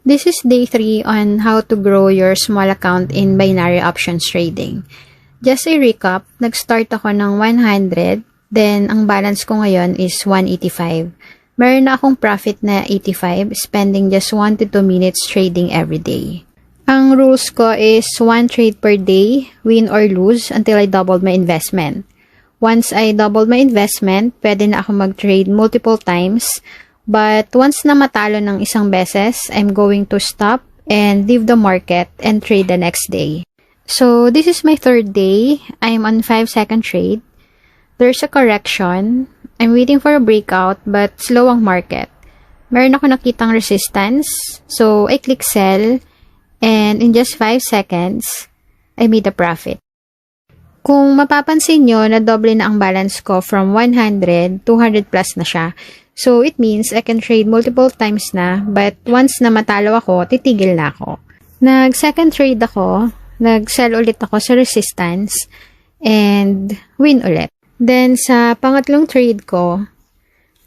This is day 3 on how to grow your small account in binary options trading. Just a recap, nag-start ako ng 100, then ang balance ko ngayon is 185. Meron na akong profit na 85, spending just 1 to 2 minutes trading every day. Ang rules ko is 1 trade per day, win or lose until I doubled my investment. Once I doubled my investment, pwede na ako mag-trade multiple times. But once na matalo ng isang beses, I'm going to stop and leave the market and trade the next day. So this is my third day. I'm on 5-second trade. There's a correction. I'm waiting for a breakout but slow ang market. Meron ako nakitang resistance. So I click sell and in just 5 seconds, I made a profit. Kung mapapansin nyo, na-double na ang balance ko from 100, 200 plus na siya. So, it means I can trade multiple times na, but once na matalo ako, titigil na ako. Nag-second trade ako, nag-sell ulit ako sa resistance, and win ulit. Then, sa pangatlong trade ko,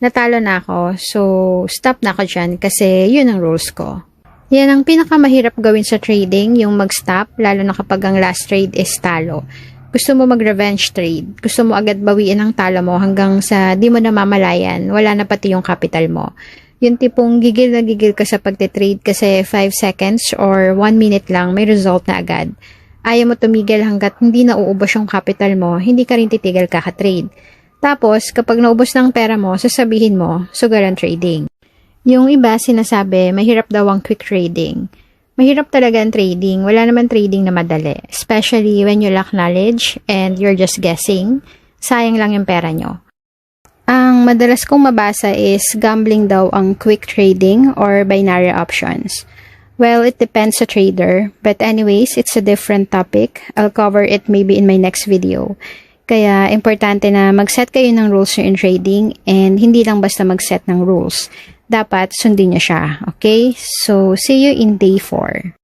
natalo na ako, so stop na ako dyan kasi yun ang rules ko. Yan ang pinakamahirap gawin sa trading, yung mag-stop, lalo na kapag ang last trade is talo. Gusto mo mag-revenge trade, gusto mo agad bawiin ang talo mo hanggang sa di mo namamalayan, wala na pati yung capital mo. Yung tipong gigil na gigil ka sa pagte-trade kasi 5 seconds or 1 minute lang may result na agad. Ayaw mo tumigil hanggat hindi na uubos yung capital mo, hindi ka rin titigil kaka-trade. Tapos, kapag naubos ng pera mo, sasabihin mo, sugal ang trading. Yung iba sinasabi, mahirap daw ang quick trading. Mahirap talaga ang trading. Wala naman trading na madali. Especially when you lack knowledge and you're just guessing. Sayang lang yung pera nyo. Ang madalas kong mabasa is gambling daw ang quick trading or binary options. Well, it depends sa trader. But anyways, it's a different topic. I'll cover it maybe in my next video. Kaya importante na mag-set kayo ng rules in trading and hindi lang basta mag-set ng rules. Dapat sundin nyo siya. Okay? So, see you in day 4.